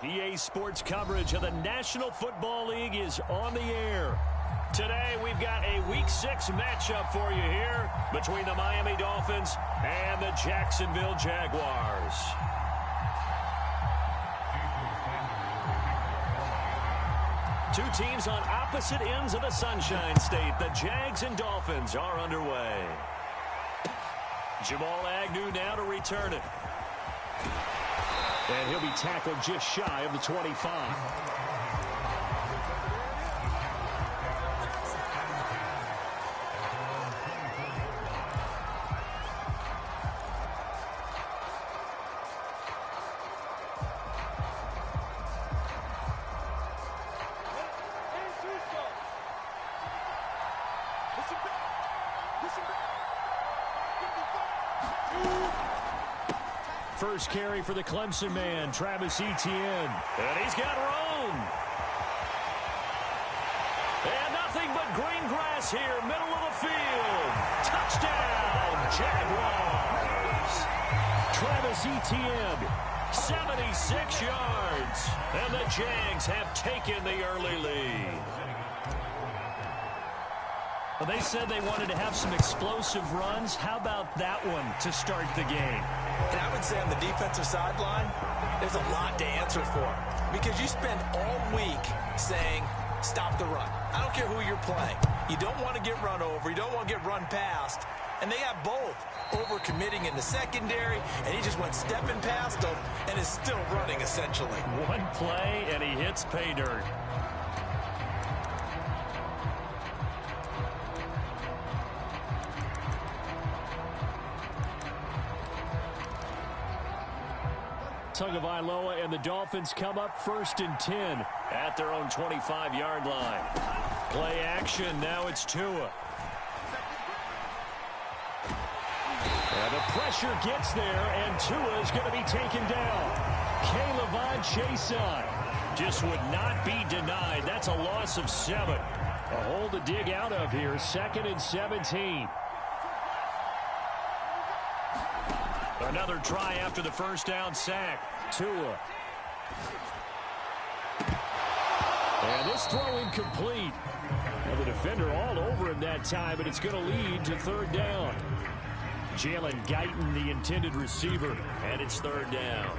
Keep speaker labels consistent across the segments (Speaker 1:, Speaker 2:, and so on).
Speaker 1: EA Sports coverage of the National Football League is on the air. Today, we've got a Week 6 matchup for you here between the Miami Dolphins and the Jacksonville Jaguars. Two teams on opposite ends of the Sunshine State. The Jags and Dolphins are underway. Jamal Agnew now to return it. And he'll be tackled just shy of the 25. First carry for the Clemson man, Travis Etienne. And he's got room. And nothing but green grass here, middle of the field. Touchdown, Jaguars. Travis Etienne, 76 yards. And the Jags have taken the early lead. Well, they said they wanted to have some explosive runs. How about that one to start the game?
Speaker 2: And I would say on the defensive sideline, there's a lot to answer for. Because you spend all week saying, stop the run. I don't care who you're playing. You don't want to get run over. You don't want to get run past. And they got both. Over-committing in the secondary, and he just went stepping past them and is still running, essentially.
Speaker 1: One play, and he hits pay dirt. Tagovailoa and the Dolphins come up 1st and 10 at their own 25-yard line. Play action. Now it's Tua. And the pressure gets there, and Tua is going to be taken down. K'Lavon Chaisson just would not be denied. That's a loss of 7. A hole to dig out of here. 2nd and 17. Another try after the first down sack. Tua. And this throw incomplete. Well, the defender all over him that time, but it's going to lead to 3rd down. Jalen Guyton, the intended receiver, and it's 3rd down.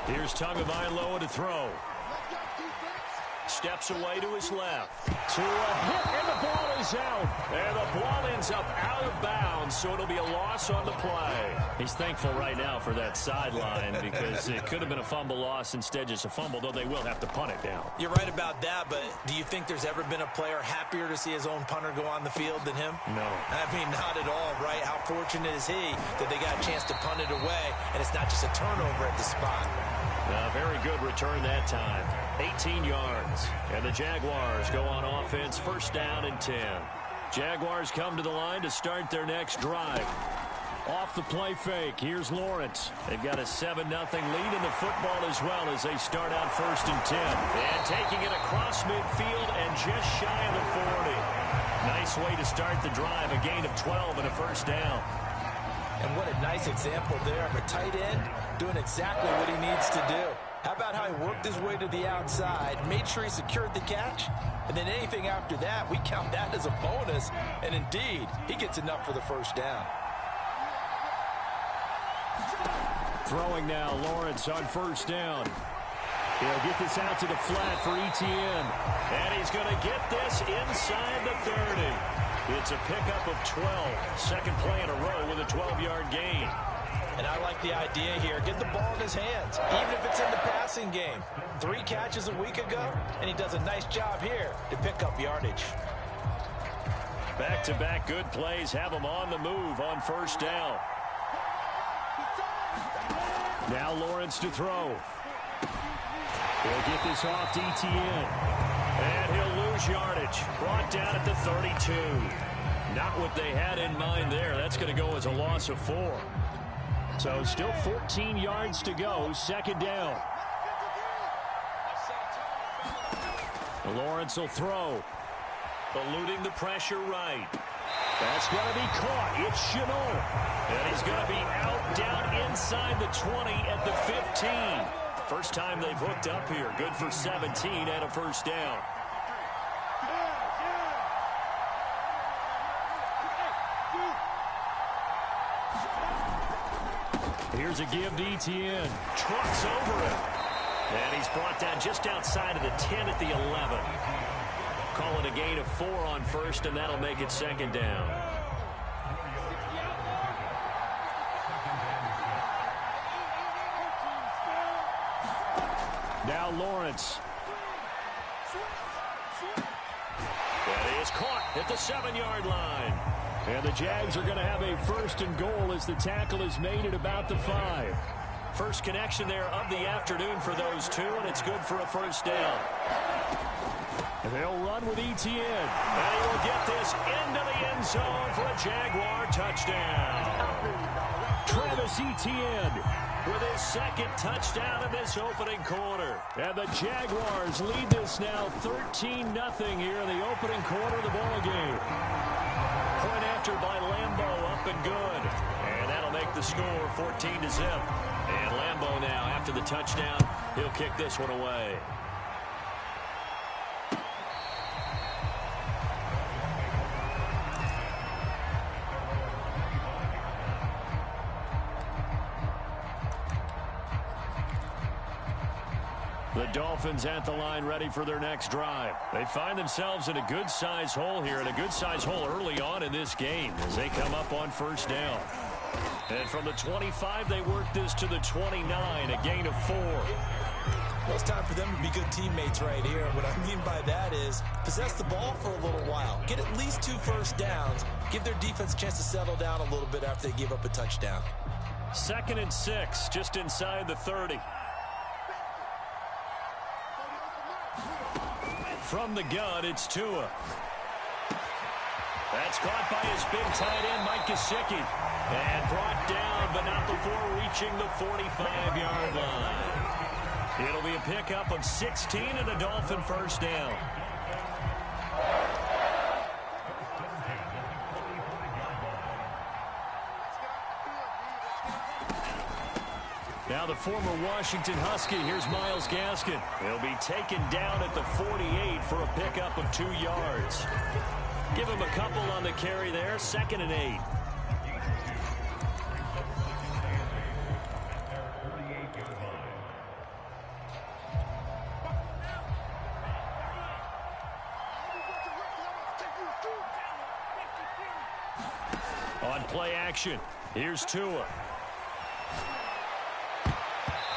Speaker 1: Here's Tagovailoa to throw. Steps away to his left. To a hit, and the ball is out. And the ball ends up out of bounds, so it'll be a loss on the play. He's thankful right now for that sideline because it could have been a fumble loss, instead just a fumble, though they will have to punt it down.
Speaker 2: You're right about that, but do you think there's ever been a player happier to see his own punter go on the field than him?
Speaker 1: No.
Speaker 2: I mean, not at all, right? How fortunate is he that they got a chance to punt it away, and it's not just a turnover at the spot.
Speaker 1: Very good return that time. 18 yards. And the Jaguars go on offense, 1st down and 10. Jaguars come to the line to start their next drive. Off the play fake, here's Lawrence. They've got a 7-0 lead in the football as well as they start out 1st and 10. And taking it across midfield and just shy of the 40. Nice way to start the drive, a gain of 12 and a 1st down.
Speaker 2: And what a nice example there of a tight end doing exactly what he needs to do. How about how he worked his way to the outside, made sure he secured the catch, and then anything after that, we count that as a bonus. And indeed, he gets enough for the 1st down.
Speaker 1: Throwing now, Lawrence on 1st down. He'll get this out to the flat for Etienne. And he's going to get this inside the 30. It's a pickup of 12. 2nd play in a row with a 12-yard gain.
Speaker 2: And I like the idea here. Get the ball in his hands, even if it's in the passing game. 3 catches a week ago, and he does a nice job here to pick up yardage.
Speaker 1: Back-to-back good plays have him on the move on 1st down. Now Lawrence to throw. He'll get this off to Etienne. And he'll lose yardage. Brought down at the 32. Not what they had in mind there. That's going to go as a loss of 4. So still 14 yards to go, second down. Lawrence will throw. Eluding the pressure right. That's going to be caught. It's Shenault. And he's going to be out down inside the 20 at the 15. First time they've hooked up here. Good for 17 and a first down. Here's a give to Etienne. Trucks over it. And he's brought down just outside of the 10 at the 11. Call it a gain of 4 on first, and that'll make it second down. Now Lawrence. That is caught at the 7-yard line. And the Jags are going to have a first and goal as the tackle is made at about the 5. First connection there of the afternoon for those two, and it's good for a first down. And they'll run with Etienne. And he will get this into the end zone for a Jaguar touchdown. Travis Etienne with his second touchdown in this opening quarter. And the Jaguars lead this now 13-0 here in the opening quarter of the ballgame. Point after by Lambeau, up and good. And that'll make the score 14-0. And Lambeau now, after the touchdown, he'll kick this one away. The Dolphins at the line ready for their next drive. They find themselves in a good-sized hole here, and a good-sized hole early on in this game as they come up on first down. And from the 25, they work this to the 29, a gain of 4.
Speaker 2: Well, it's time for them to be good teammates right here. What I mean by that is possess the ball for a little while. Get at least 2 first downs. Give their defense a chance to settle down a little bit after they give up a touchdown.
Speaker 1: 2nd and 6, just inside the 30. From the gun, it's Tua. That's caught by his big tight end, Mike Gesicki. And brought down, but not before reaching the 45-yard line. It'll be a pickup of 16 and a Dolphin first down. Now the former Washington Husky, here's Myles Gaskin. He'll be taken down at the 48 for a pickup of 2 yards. Give him a couple on the carry there, 2nd and 8. On play action, here's Tua.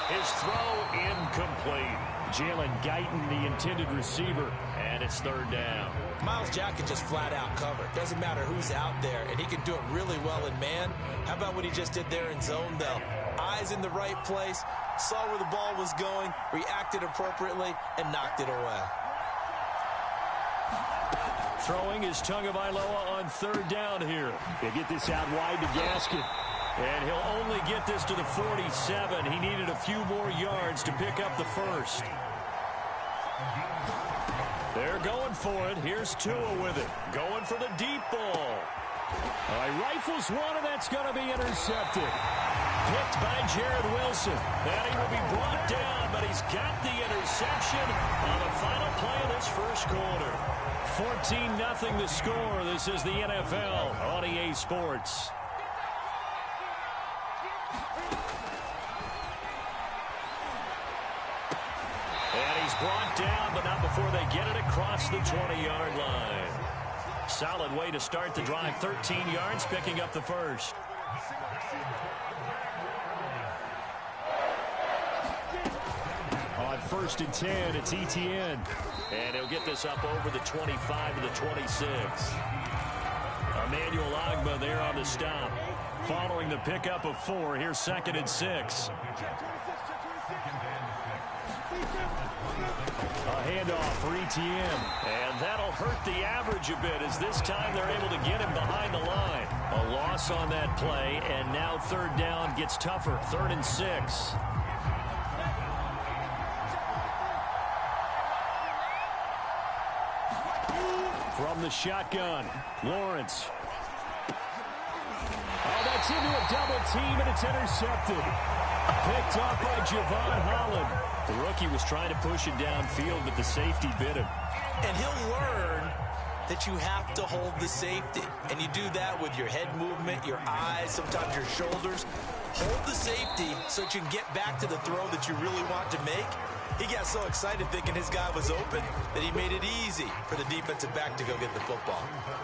Speaker 1: His throw incomplete. Jalen Guyton, the intended receiver, and it's 3rd down.
Speaker 2: Myles Jack can just flat out cover. Doesn't matter who's out there, and he can do it really well in man. How about what he just did there in zone, though? Eyes in the right place, saw where the ball was going, reacted appropriately, and knocked it away.
Speaker 1: Throwing is Tagovailoa on 3rd down here. They get this out wide to Gaskin. And he'll only get this to the 47. He needed a few more yards to pick up the first. They're going for it. Here's Tua with it. Going for the deep ball. All right, rifles one, and that's going to be intercepted. Picked by Jared Wilson. And he will be brought down, but he's got the interception on the final play of this first quarter. 14-0 the score. This is the NFL on EA Sports. Brought down, but not before they get it across the 20-yard line. Solid way to start the drive. 13 yards, picking up the first. On 1st and 10, it's Etienne. And he'll get this up over the 25 to the 26. Emmanuel Ogbah there on the stop. Following the pickup of 4, here's 2nd and 6. A handoff for Etienne. And that'll hurt the average a bit as this time they're able to get him behind the line. A loss on that play, and now 3rd down gets gets tougher. 3rd and 6. From the shotgun, Lawrence. Oh, that's into a double team, and it's intercepted. Picked up by Javon Holland. The rookie was trying to push it downfield, but the safety bit him.
Speaker 2: And he'll learn that you have to hold the safety. And you do that with your head movement, your eyes, sometimes your shoulders. Hold the safety so that you can get back to the throw that you really want to make. He got so excited thinking his guy was open that he made it easy for the defensive back to go get the football.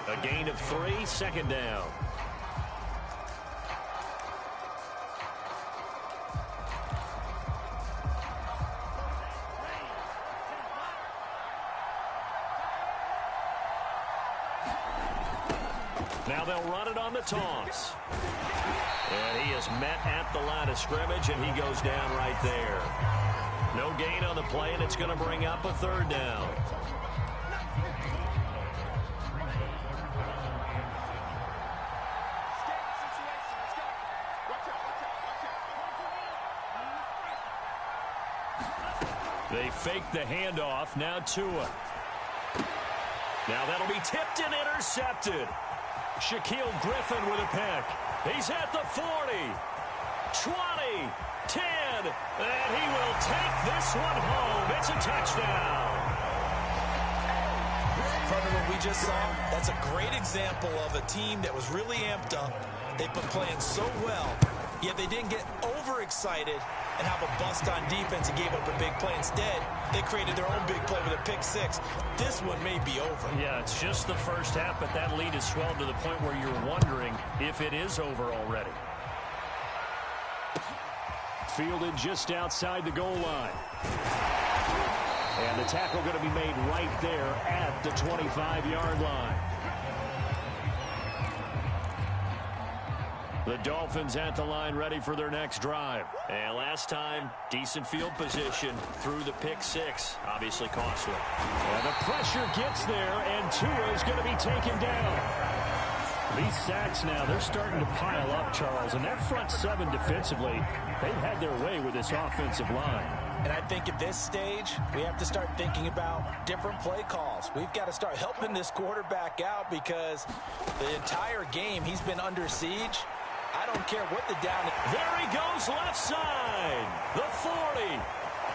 Speaker 1: A gain of 3, 2nd down. Now they'll run it on the toss. And he is met at the line of scrimmage, and he goes down right there. No gain on the play, and it's going to bring up a 3rd down. They fake the handoff. Now Tua. Now that'll be tipped and intercepted. Shaquille Griffin with a pick. He's at the 40, 20, 10, and he will take this one home. It's a touchdown.
Speaker 2: Part of what we just saw, that's a great example of a team that was really amped up. They've been playing so well, yet they didn't get overexcited and have a bust on defense and gave up a big play. Instead, they created their own big play with a pick 6. This one may be over.
Speaker 1: Yeah, it's just the first half, but that lead has swelled to the point where you're wondering if it is over already. Fielded just outside the goal line. And the tackle going to be made right there at the 25-yard line. The Dolphins at the line ready for their next drive. And last time, decent field position through the pick 6. Obviously costly. And the pressure gets there, and Tua is going to be taken down. These sacks now, they're starting to pile up, Charles. And that front 7 defensively, they've had their way with this offensive line.
Speaker 2: And I think at this stage, we have to start thinking about different play calls. We've got to start helping this quarterback out because the entire game he's been under siege. I don't care what the down is.
Speaker 1: There he goes left side. The 40,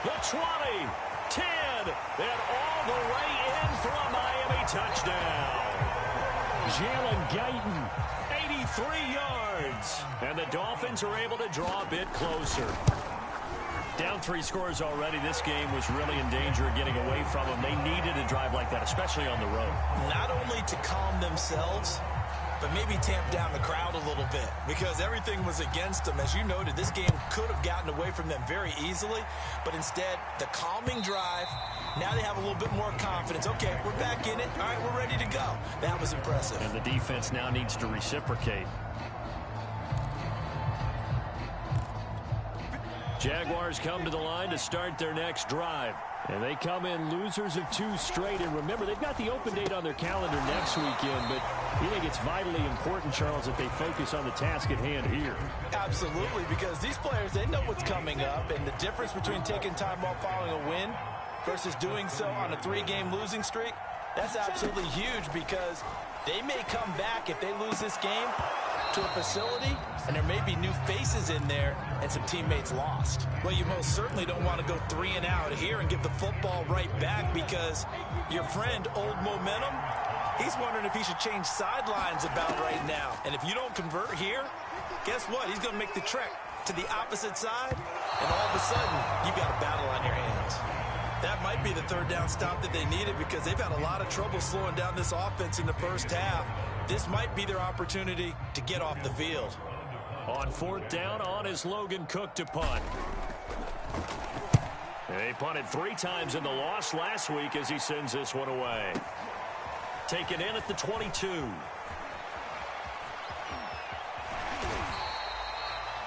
Speaker 1: the 20, 10, and all the way in for a Miami touchdown. Jalen Guyton, 83 yards. And the Dolphins are able to draw a bit closer. Down 3 scores already. This game was really in danger of getting away from them. They needed a drive like that, especially on the road.
Speaker 2: Not only to calm themselves, but maybe tamp down the crowd a little bit because everything was against them. As you noted, this game could have gotten away from them very easily, but instead, the calming drive, now they have a little bit more confidence. Okay, we're back in it. All right, we're ready to go. That was impressive.
Speaker 1: And the defense now needs to reciprocate. Jaguars come to the line to start their next drive. And they come in losers of 2 straight. And remember, they've got the open date on their calendar next weekend. But you think it's vitally important, Charles, that they focus on the task at hand here?
Speaker 2: Absolutely, because these players, they know what's coming up. And the difference between taking time off following a win versus doing so on a 3-game losing streak, that's absolutely huge because they may come back if they lose this game to a facility, and there may be new faces in there and some teammates lost. Well, you most certainly don't want to go 3 and out here and give the football right back because your friend, Old Momentum, he's wondering if he should change sidelines about right now. And if you don't convert here, guess what? He's going to make the trek to the opposite side, and all of a sudden, you've got a battle on your hands. That might be the 3rd down stop that they needed because they've had a lot of trouble slowing down this offense in the first half. This might be their opportunity to get off the field.
Speaker 1: On 4th down, on is Logan Cook to punt. They punted 3 times in the loss last week as he sends this one away. Taken in at the 22.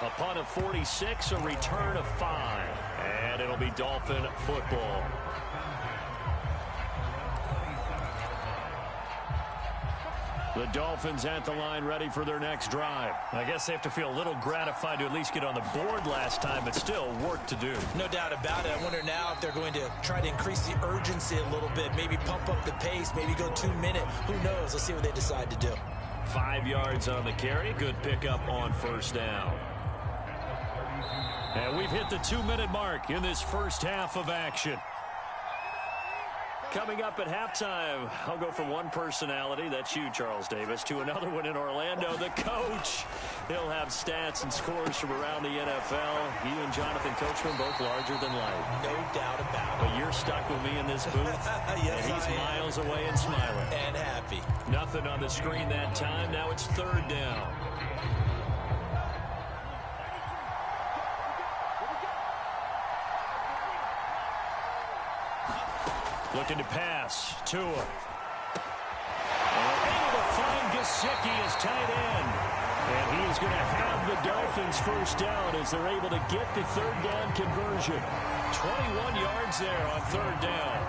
Speaker 1: A punt of 46, a return of 5. And it'll be Dolphin football. The Dolphins at the line ready for their next drive. I guess they have to feel a little gratified to at least get on the board last time, but still work to do.
Speaker 2: No doubt about it. I wonder now if they're going to try to increase the urgency a little bit, maybe pump up the pace, maybe go 2 minute. Who knows? Let's see what they decide to do.
Speaker 1: 5 yards on the carry. Good pickup on first down. And we've hit the 2-minute mark in this first half of action. Coming up at halftime, I'll go from one personality, that's you, Charles Davis, to another one in Orlando, the coach. He'll have stats and scores from around the NFL. You and Jonathan Coachman, both larger than life.
Speaker 2: No doubt about it.
Speaker 1: But you're stuck with me in this booth,
Speaker 2: yes,
Speaker 1: and he's miles away and smiling.
Speaker 2: And happy.
Speaker 1: Nothing on the screen that time. Now it's third down. Looking to pass. Tua. Able to find Gesicki as tight end. And he is going to have the Dolphins first down as they're able to get the third down conversion. 21 yards there on third down.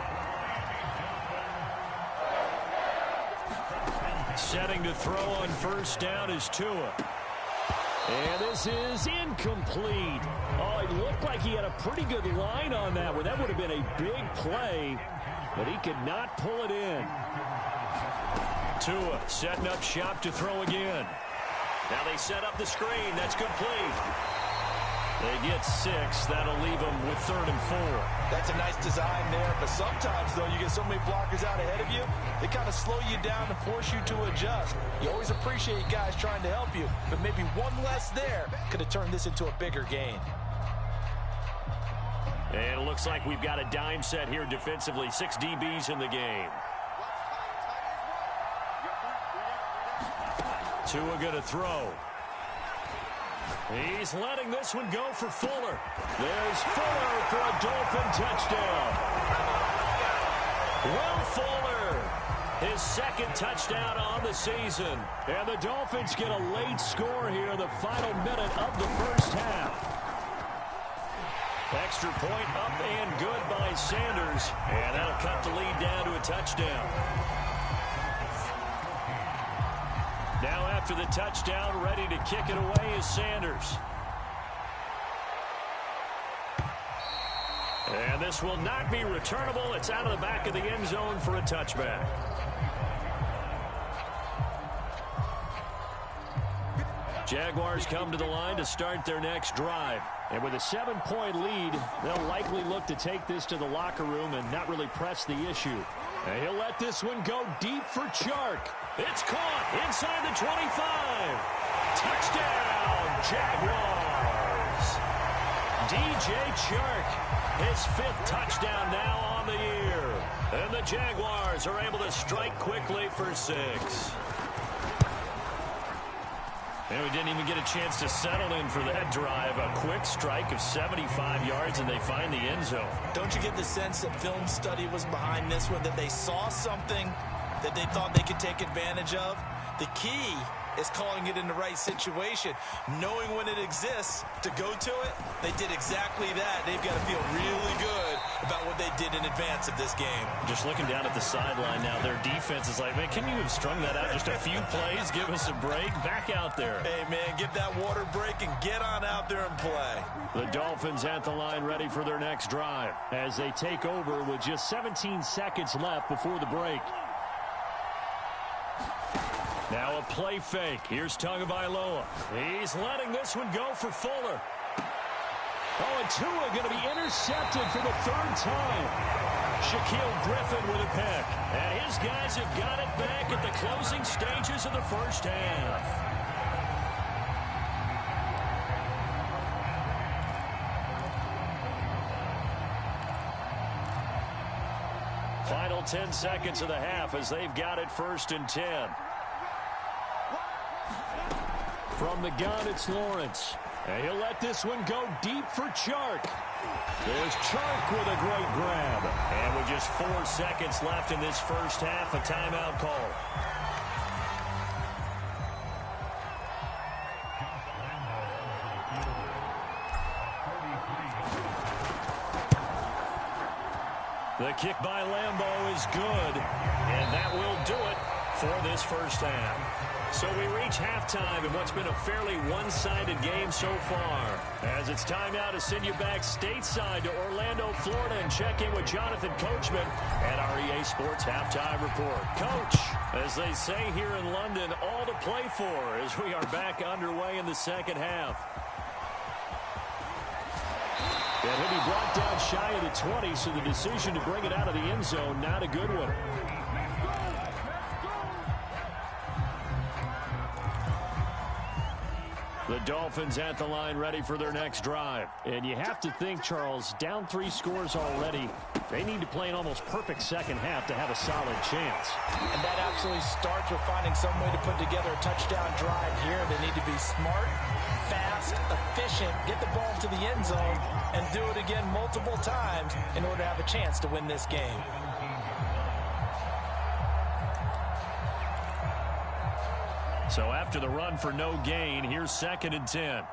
Speaker 1: Setting to throw on first down is Tua. And this is incomplete. Oh, it looked like he had a pretty good line on that one. That would have been a big play, but he could not pull it in. Tua setting up shop to throw again. Now they set up the screen. That's complete. They get 6. That'll leave them with 3rd and 4.
Speaker 2: That's a nice design there, but sometimes, though, you get so many blockers out ahead of you, they kind of slow you down and force you to adjust. You always appreciate guys trying to help you, but maybe one less there could have turned this into a bigger gain.
Speaker 1: And it looks like we've got a dime set here defensively. 6 DBs in the game. Tua going to throw. He's letting this one go for Fuller. There's Fuller for a Dolphin touchdown. Will Fuller, his 2nd touchdown on the season. And the Dolphins get a late score here in the final minute of the first half. Extra point up and good by Sanders. And that'll cut the lead down to a touchdown. Now after the touchdown, ready to kick it away is Sanders. And this will not be returnable. It's out of the back of the end zone for a touchback. Jaguars come to the line to start their next drive. And with a 7-point lead, they'll likely look to take this to the locker room and not really press the issue. And he'll let this one go deep for Chark. It's caught inside the 25. Touchdown, Jaguars. DJ Chark, his 5th touchdown now on the year. And the Jaguars are able to strike quickly for 6. And we didn't even get a chance to settle in for that drive. A quick strike of 75 yards, and they find the end zone.
Speaker 2: Don't you get the sense that film study was behind this one, that they saw something that they thought they could take advantage of? The key is calling it in the right situation, knowing when it exists to go to it. They did exactly that. They've got to feel really good about what they did in advance of this game.
Speaker 1: Just looking down at the sideline now, their defense is like, man, can you have strung that out just a few plays? Give us a break. Back out there.
Speaker 2: Hey, man, give that water break and get on out there and play.
Speaker 1: The Dolphins at the line ready for their next drive as they take over with just 17 seconds left before the break. Now a play fake. Here's Tagovailoa. He's letting this one go for Fuller. Oh, and Tua going to be intercepted for the 3rd time. Shaquille Griffin with a pick. And his guys have got it back at the closing stages of the first half. Final 10 seconds of the half as they've got it 1st and 10. From the gun, it's Lawrence. And he'll let this one go deep for Chark. There's Chark with a great grab. And with just 4 seconds left in this first half, a timeout call. The kick by Lambeau is good. And that will do it for this first half. So we reach halftime in what's been a fairly one-sided game so far. As it's time now to send you back stateside to Orlando, Florida, and check in with Jonathan Coachman at our EA Sports Halftime Report. Coach, as they say here in London, all to play for as we are back underway in the second half. And he'll be brought down shy of the 20, so the decision to bring it out of the end zone, not a good one. The Dolphins at the line ready for their next drive. And you have to think, Charles, down 3 scores already. They need to play an almost perfect second half to have a solid chance.
Speaker 2: And that absolutely starts with finding some way to put together a touchdown drive here. They need to be smart, fast, efficient, get the ball to the end zone, and do it again multiple times in order to have a chance to win this game.
Speaker 1: So after the run for no gain, here's 2nd and 10.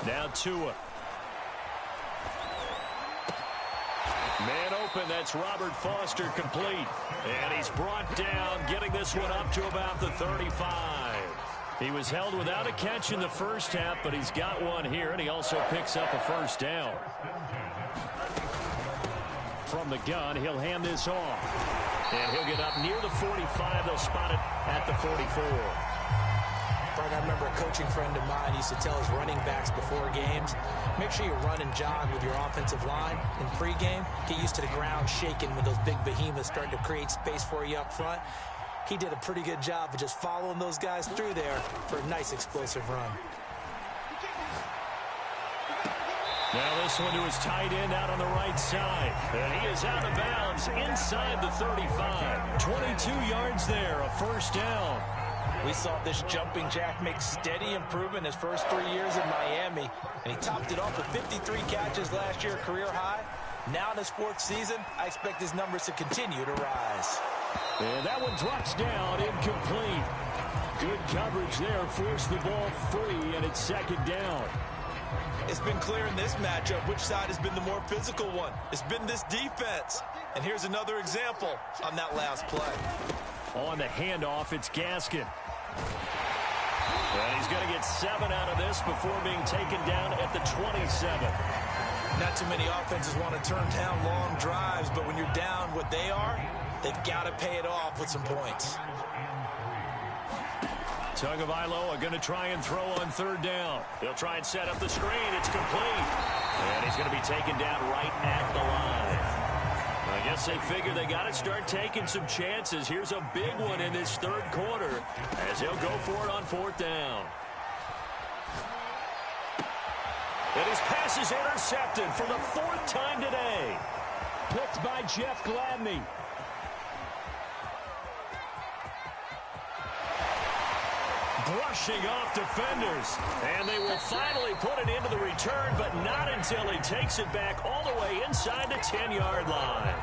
Speaker 1: Now Tua. Man open, that's Robert Foster complete. And he's brought down, getting this one up to about the 35. He was held without a catch in the first half, but he's got one here, and he also picks up a first down. From the gun, he'll hand this off. And he'll get up near the 45. They'll spot it at the 44.
Speaker 2: Frank, I remember a coaching friend of mine used to tell his running backs before games, make sure you run and jog with your offensive line in pregame. Get used to the ground shaking when those big behemoths start to create space for you up front. He did a pretty good job of just following those guys through there for a nice explosive run.
Speaker 1: Now this one to his tight end out on the right side. And he is out of bounds inside the 35. 22 yards there, a first down.
Speaker 2: We saw this jumping jack make steady improvement his first 3 years in Miami. And he topped it off with 53 catches last year, career high. Now in his 4th season, I expect his numbers to continue to rise.
Speaker 1: And that one drops down, incomplete. Good coverage there, forced the ball free, and it's 2nd down.
Speaker 2: It's been clear in this matchup which side has been the more physical one. It's been this defense. And here's another example on that last play.
Speaker 1: On the handoff, it's Gaskin. And he's going to get 7 out of this before being taken down at the 27.
Speaker 2: Not too many offenses want to turn down long drives, but when you're down what they are, they've got to pay it off with some points.
Speaker 1: Tagovailoa going to try and throw on 3rd down. He'll try and set up the screen. It's complete. And he's going to be taken down right at the line. I guess they figure they got to start taking some chances. Here's a big one in this 3rd quarter as he'll go for it on 4th down. And his pass is intercepted for the 4th time today. Picked by Jeff Gladney. Brushing off defenders. And they will finally put it into the return, but not until he takes it back all the way inside the 10-yard line.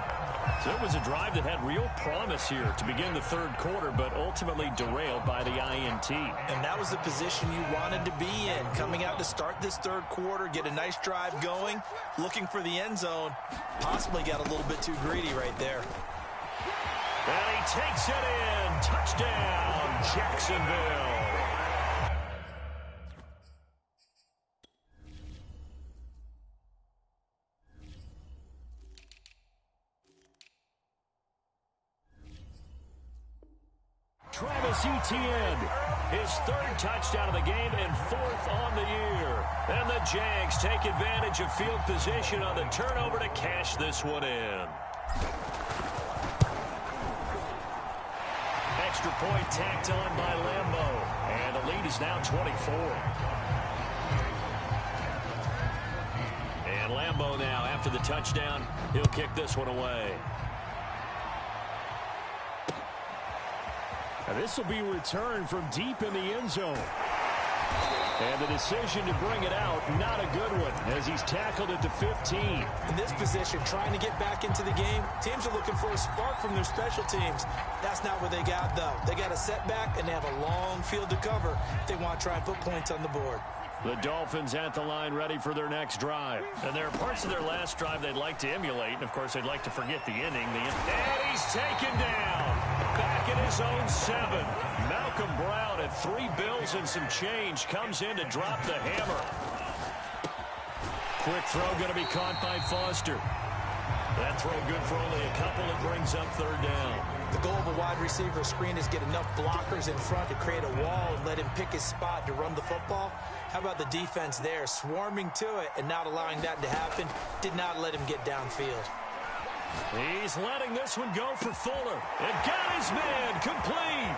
Speaker 1: So it was a drive that had real promise here to begin the 3rd quarter, but ultimately derailed by the INT.
Speaker 2: And that was the position you wanted to be in. Coming out to start this 3rd quarter, get a nice drive going, looking for the end zone. Possibly got a little bit too greedy right there.
Speaker 1: And he takes it in. Touchdown, Jacksonville. Travis Etienne, his 3rd touchdown of the game and 4th on the year. And the Jags take advantage of field position on the turnover to cash this one in. Extra point tacked on by Lambeau. And the lead is now 24. And Lambeau now, after the touchdown, he'll kick this one away. Now this will be returned from deep in the end zone. And the decision to bring it out, not a good one, as he's tackled at the 15.
Speaker 2: In this position, trying to get back into the game, teams are looking for a spark from their special teams. That's not what they got, though. They got a setback, and they have a long field to cover if they want to try and put points on the board.
Speaker 1: The Dolphins at the line ready for their next drive. And there are parts of their last drive they'd like to emulate. And, of course, they'd like to forget the inning. And he's taken down. Back in his own 7. Malcolm Brown at 3 bills and some change comes in to drop the hammer. Quick throw going to be caught by Foster. That throw good for only a couple. It brings up 3rd down.
Speaker 2: The goal of a wide receiver screen is get enough blockers in front to create a wall and let him pick his spot to run the football. How about the defense there, swarming to it and not allowing that to happen? Did not let him get downfield.
Speaker 1: He's letting this one go for Fuller. And got his man complete.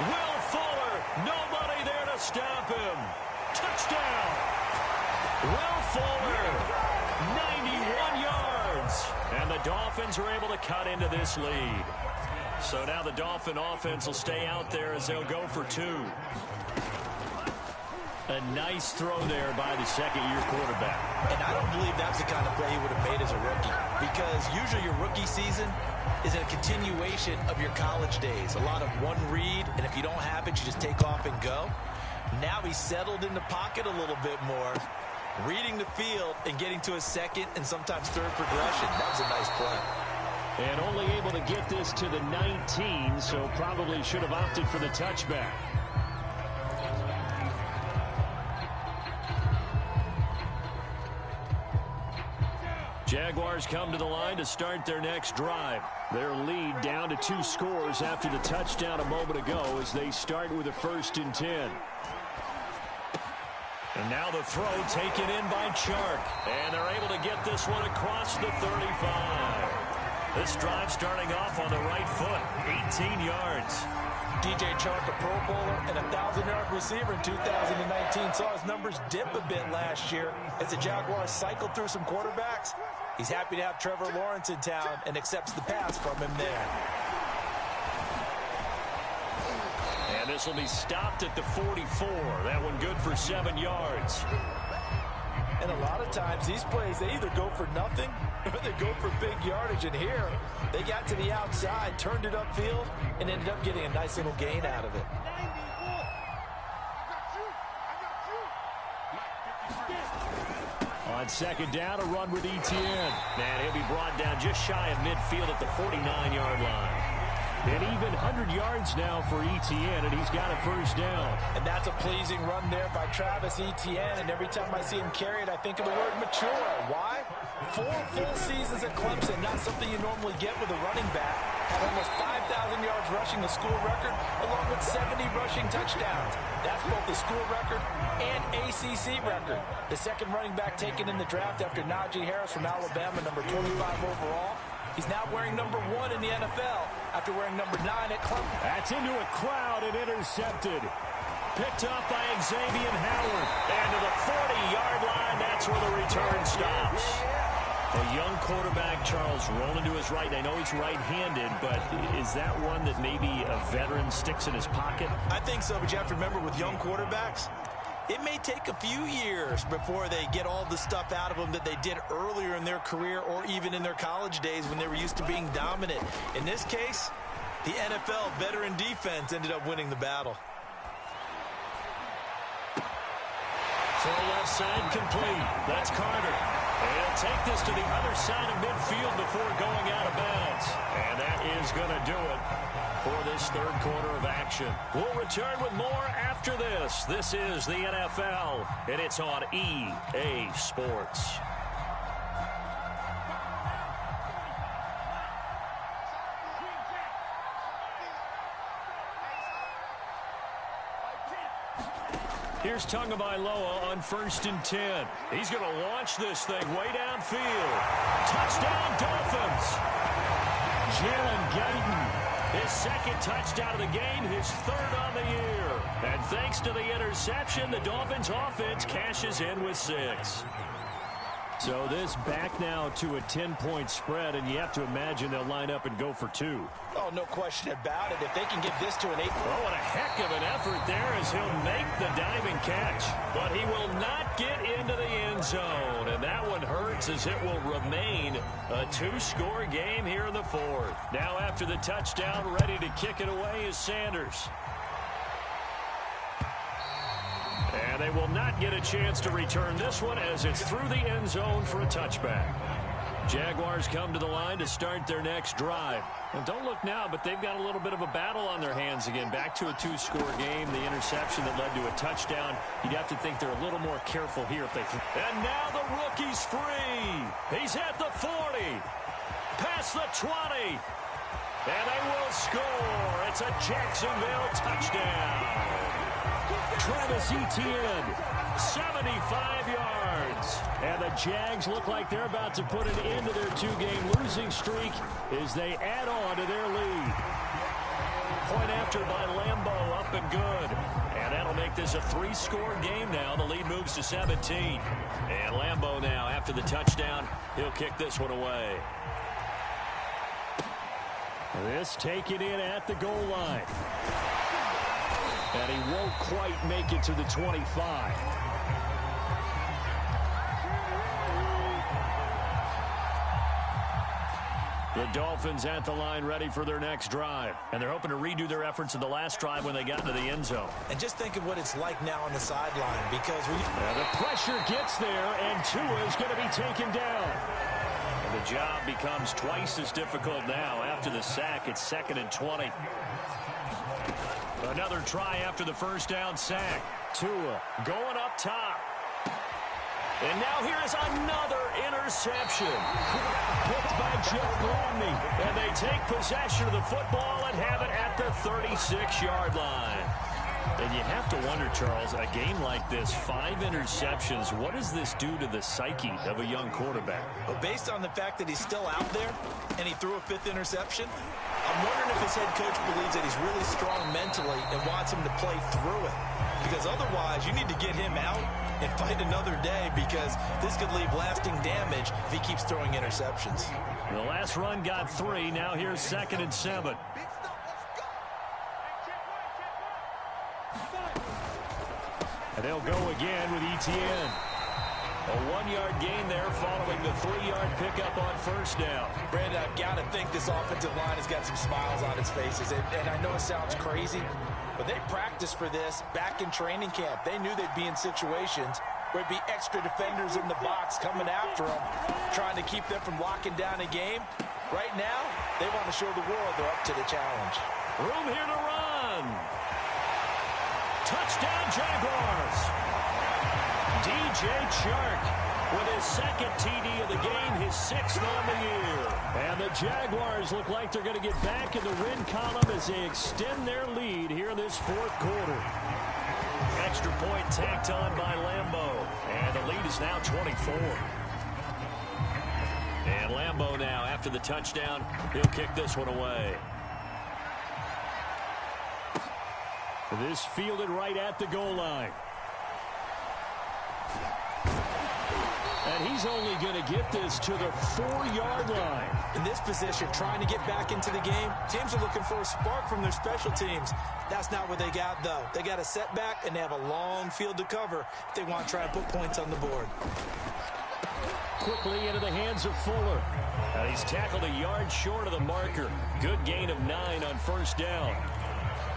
Speaker 1: Will Fuller, nobody there to stop him. Touchdown. Will Fuller, 91 yards. And the Dolphins are able to cut into this lead. So now the Dolphin offense will stay out there as they'll go for 2. A nice throw there by the second-year quarterback.
Speaker 2: And I don't believe that's the kind of play he would have made as a rookie, because usually your rookie season is a continuation of your college days. A lot of one read, and if you don't have it, you just take off and go. Now he's settled in the pocket a little bit more, reading the field and getting to a second and sometimes third progression. That was a nice play.
Speaker 1: And only able to get this to the 19, so probably should have opted for the touchback. Jaguars come to the line to start their next drive. Their lead down to 2 scores after the touchdown a moment ago as they start with a 1st and 10. And now the throw taken in by Chark. And they're able to get this one across the 35. This drive starting off on the right foot, 18 yards.
Speaker 2: DJ Chark, a Pro Bowler and a 1,000-yard receiver in 2019. Saw his numbers dip a bit last year as the Jaguars cycled through some quarterbacks. He's happy to have Trevor Lawrence in town and accepts the pass from him there.
Speaker 1: And this will be stopped at the 44. That one good for 7 yards.
Speaker 2: And a lot of times these plays, they either go for nothing or they go for big yardage. And here, they got to the outside, turned it upfield, and ended up getting a nice little gain out of it.
Speaker 1: On 2nd down, a run with Etienne. And he'll be brought down just shy of midfield at the 49-yard line. And even 100 yards now for Etienne, and he's got a 1st down.
Speaker 2: And that's a pleasing run there by Travis Etienne, and every time I see him carry it, I think of the word mature. Why? 4 full seasons at Clemson, not something you normally get with a running back. Had almost 5,000 yards rushing, the school record, along with 70 rushing touchdowns. That's both the school record and ACC record. The second running back taken in the draft after Najee Harris from Alabama, number 25 overall. He's now wearing number 1 in the NFL after wearing number 9 at Clemson.
Speaker 1: That's into a crowd and intercepted. Picked up by Xavier Howard. And to the 40-yard line, that's where the return stops. A young quarterback, Charles, rolling to his right. I know he's right-handed, but is that one that maybe a veteran sticks in his pocket?
Speaker 2: I think so, but you have to remember with young quarterbacks, it may take a few years before they get all the stuff out of them that they did earlier in their career or even in their college days when they were used to being dominant. In this case, the NFL veteran defense ended up winning the battle.
Speaker 1: Throw left side complete. That's Carter. And he'll take this to the other side of midfield before going out of bounds. And that is going to do it for this 3rd quarter of action. We'll return with more after this. This is the NFL, and it's on EA Sports. Here's Tagovailoa on 1st and 10. He's going to launch this thing way downfield. Touchdown, Dolphins. Jalen Guyton, his 2nd touchdown of the game, his 3rd on the year. And thanks to the interception, the Dolphins offense cashes in with 6. So this back now to a 10-point spread, and you have to imagine they'll line up and go for 2.
Speaker 2: Oh, no question about it. If they can get this to an 8.
Speaker 1: Oh, what a heck of an effort there as he'll make the diving catch. But he will not get into the end zone, and that one hurts as it will remain a 2-score game here in the 4th. Now after the touchdown, ready to kick it away is Sanders. And And they will not get a chance to return this one as it's through the end zone for a touchback. Jaguars come to the line to start their next drive. And don't look now, but they've got a little bit of a battle on their hands again. Back to a two-score game. The interception that led to a touchdown. You'd have to think they're a little more careful here if they can. And now the rookie's free. He's at the 40. Past the 20. And they will score. It's a Jacksonville touchdown. Travis Etienne, 75 yards. And the Jags look like they're about to put an end to their two-game losing streak as they add on to their lead. Point after by Lambeau, up and good. And that'll make this a three-score game now. The lead moves to 17. And Lambeau now, after the touchdown, he'll kick this one away. This taken in at the goal line. And he won't quite make it to the 25. The Dolphins at the line ready for their next drive. And they're hoping to redo their efforts in the last drive when they got into the end zone.
Speaker 2: And just think of what it's like now on the sideline because
Speaker 1: the pressure gets there, and Tua is going to be taken down. And the job becomes twice as difficult now. After the sack, it's 2nd and 20. Another try after the first down sack. Tua going up top. And now here's another interception. Picked by Jeff Gladney. And they take possession of the football and have it at the 36-yard line. And you have to wonder, Charles, a game like this, 5 interceptions, what does this do to the psyche of a young quarterback?
Speaker 2: Well, based on the fact that he's still out there and he threw a 5th interception, I'm wondering if his head coach believes that he's really strong mentally and wants him to play through it. Because otherwise, you need to get him out and fight another day because this could leave lasting damage if he keeps throwing interceptions.
Speaker 1: The last run got 3. Now here's 2nd and 7. And they'll go again with Etienne. A 1-yard gain there following the 3-yard pickup on first down.
Speaker 2: Brandon, I've got to think this offensive line has got some smiles on its faces. And I know it sounds crazy, but they practiced for this back in training camp. They knew they'd be in situations where it'd be extra defenders in the box coming after them, trying to keep them from locking down a game. Right now, they want to show the world they're up to the challenge.
Speaker 1: Room here to run. Touchdown, Jaguars. DJ Chark with his 2nd TD of the game, his 6th on the year. And the Jaguars look like they're going to get back in the win column as they extend their lead here in this 4th quarter. Extra point tacked on by Lambeau. And the lead is now 24. And Lambeau now, after the touchdown, he'll kick this one away. This fielded right at the goal line. And he's only going to get this to the 4-yard line.
Speaker 2: In this position, trying to get back into the game, teams are looking for a spark from their special teams. That's not what they got, though. They got a setback, and they have a long field to cover if they want to try and put points on the board.
Speaker 1: Quickly into the hands of Fuller. And he's tackled a yard short of the marker. Good gain of 9 on first down.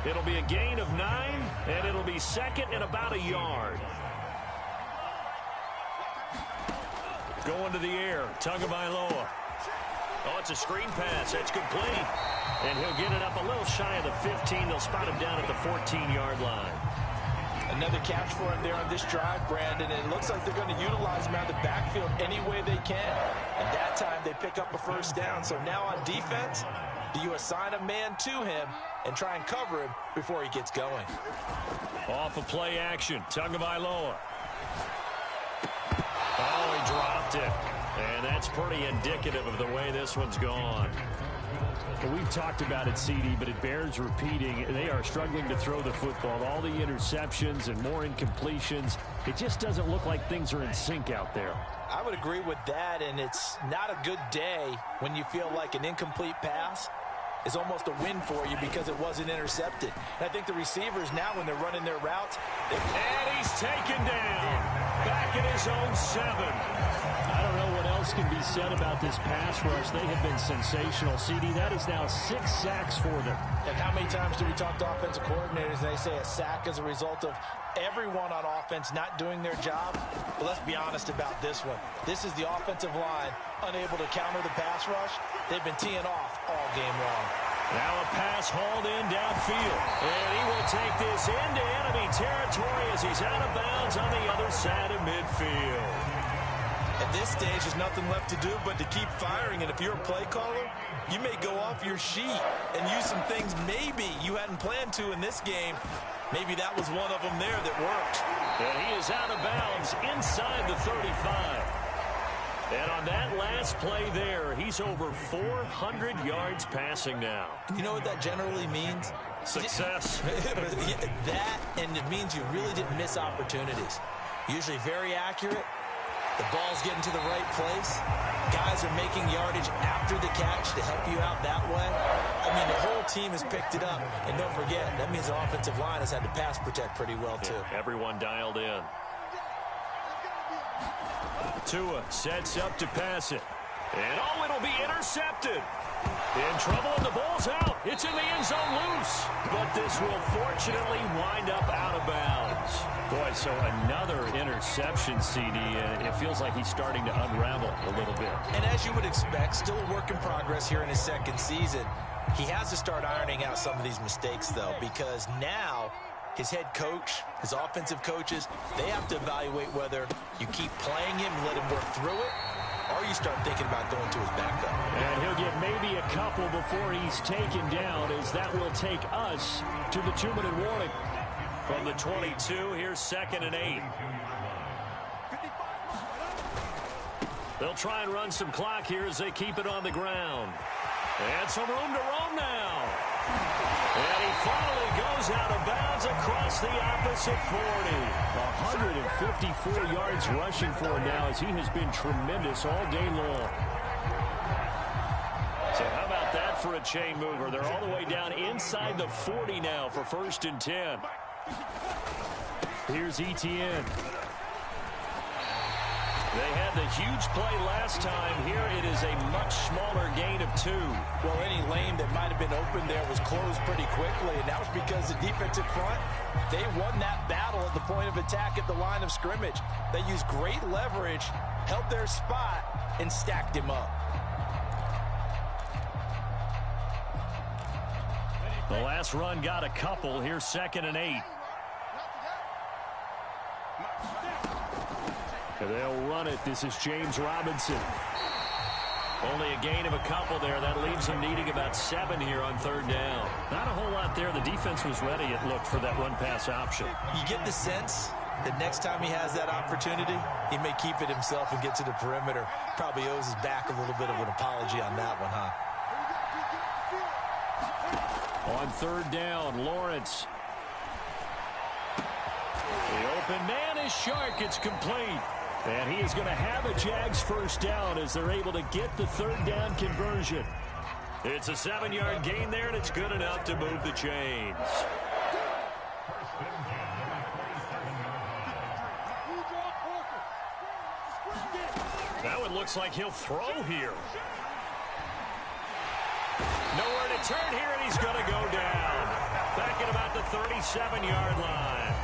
Speaker 1: It'll be a gain of 9, and it'll be 2nd and about a yard. Going to the air, Tagovailoa. Oh, it's a screen pass. That's complete. And he'll get it up a little shy of the 15. They'll spot him down at the 14-yard line.
Speaker 2: Another catch for him there on this drive, Brandon. And it looks like they're going to utilize him out of the backfield any way they can. And that time they pick up a first down. So now on defense, do you assign a man to him and try and cover him before he gets going?
Speaker 1: Off of play action, Tagovailoa. Oh, he dropped it. And that's pretty indicative of the way this one's gone. Well, we've talked about it, CD, but it bears repeating. They are struggling to throw the football. All the interceptions and more incompletions. It just doesn't look like things are in sync out there.
Speaker 2: I would agree with that, and it's not a good day when you feel like an incomplete pass is almost a win for you because it wasn't intercepted. And I think the receivers now, when they're running their routes,
Speaker 1: and he's taken down. back at his own 7.
Speaker 3: I don't know what else can be said about this pass rush. They have been sensational. CD, that is now 6 sacks for them.
Speaker 2: And how many times do we talk to offensive coordinators and they say a sack is a result of everyone on offense not doing their job? But let's be honest about this one. This is the offensive line unable to counter the pass rush. They've been teeing off all game long.
Speaker 1: Now a pass hauled in downfield. And he will take this into enemy territory as he's out of bounds on the other side of midfield.
Speaker 2: At this stage, there's nothing left to do but to keep firing. And if you're a play caller, you may go off your sheet and use some things maybe you hadn't planned to in this game. Maybe that was one of them there that worked.
Speaker 1: And he is out of bounds inside the 35. And on that last play there, he's over 400 yards passing now.
Speaker 2: You know what that generally means?
Speaker 1: Success.
Speaker 2: That, and it means you really didn't miss opportunities. Usually very accurate. The ball's getting to the right place. Guys are making yardage after the catch to help you out that way. I mean, the whole team has picked it up. And don't forget, that means the offensive line has had to pass protect pretty well, too.
Speaker 1: Yeah, everyone dialed in. Tua sets up to pass it. And, oh, it'll be intercepted. In trouble, and the ball's out. It's in the end zone loose. But this will fortunately wind up out of bounds. Boy, so another interception, CD. It feels like he's starting to unravel a little bit.
Speaker 2: And as you would expect, still a work in progress here in his second season. He has to start ironing out some of these mistakes, though, because now his head coach, his offensive coaches, they have to evaluate whether you keep playing him and let him work through it, or you start thinking about going to his backup.
Speaker 3: And he'll get maybe a couple before he's taken down, as that will take us to the 2-minute warning.
Speaker 1: From the 22, here's 2nd and 8. They'll try and run some clock here as they keep it on the ground. And some room to roam now. And he finally goes out of bounds across the opposite 40.
Speaker 3: 154 yards rushing for him now, as he has been tremendous all day long.
Speaker 1: So how about that for a chain mover? They're all the way down inside the 40 now for 1st and 10.
Speaker 3: Here's Etienne.
Speaker 1: They had the huge play last time. Here it is a much smaller gain of 2.
Speaker 2: Well, any lane that might have been open there was closed pretty quickly, and that was because the defensive front, they won that battle at the point of attack at the line of scrimmage. They used great leverage, held their spot, and stacked him up.
Speaker 1: The last run got a couple. Here's 2nd and 8.
Speaker 3: They'll run it. This is James Robinson.
Speaker 1: Only a gain of a couple there. That leaves him needing about 7 here on 3rd down.
Speaker 3: Not a whole lot there. The defense was ready, it looked, for that run-pass option.
Speaker 2: You get the sense that next time he has that opportunity, he may keep it himself and get to the perimeter. Probably owes his back a little bit of an apology on that one, huh?
Speaker 3: On 3rd down, Lawrence.
Speaker 1: The open man is Shark. It's complete.
Speaker 3: And he is going to have a Jags 1st down as they're able to get the 3rd down conversion.
Speaker 1: It's a 7-yard gain there, and it's good enough to move the chains. Now it looks like he'll throw here. Nowhere to turn here, and he's going to go down. Back at about the 37-yard line.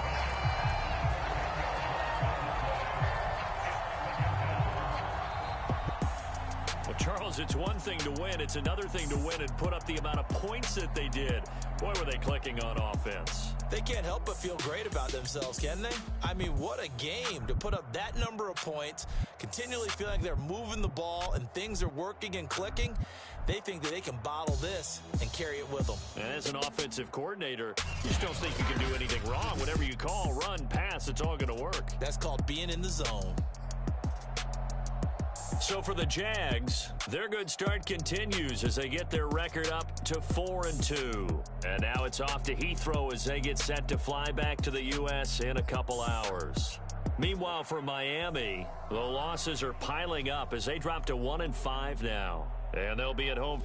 Speaker 1: Well, Charles, it's one thing to win. It's another thing to win and put up the amount of points that they did. Boy, were they clicking on offense.
Speaker 2: They can't help but feel great about themselves, can they? I mean, what a game to put up that number of points, continually feeling like they're moving the ball and things are working and clicking. They think that they can bottle this and carry it with them.
Speaker 1: And as an offensive coordinator, you just don't think you can do anything wrong. Whatever you call, run, pass, it's all going to work.
Speaker 2: That's called being in the zone.
Speaker 1: So for the Jags, their good start continues as they get their record up to 4-2. And now it's off to Heathrow as they get set to fly back to the U.S. in a couple hours. Meanwhile, for Miami, the losses are piling up as they drop to 1-5 now. And they'll be at home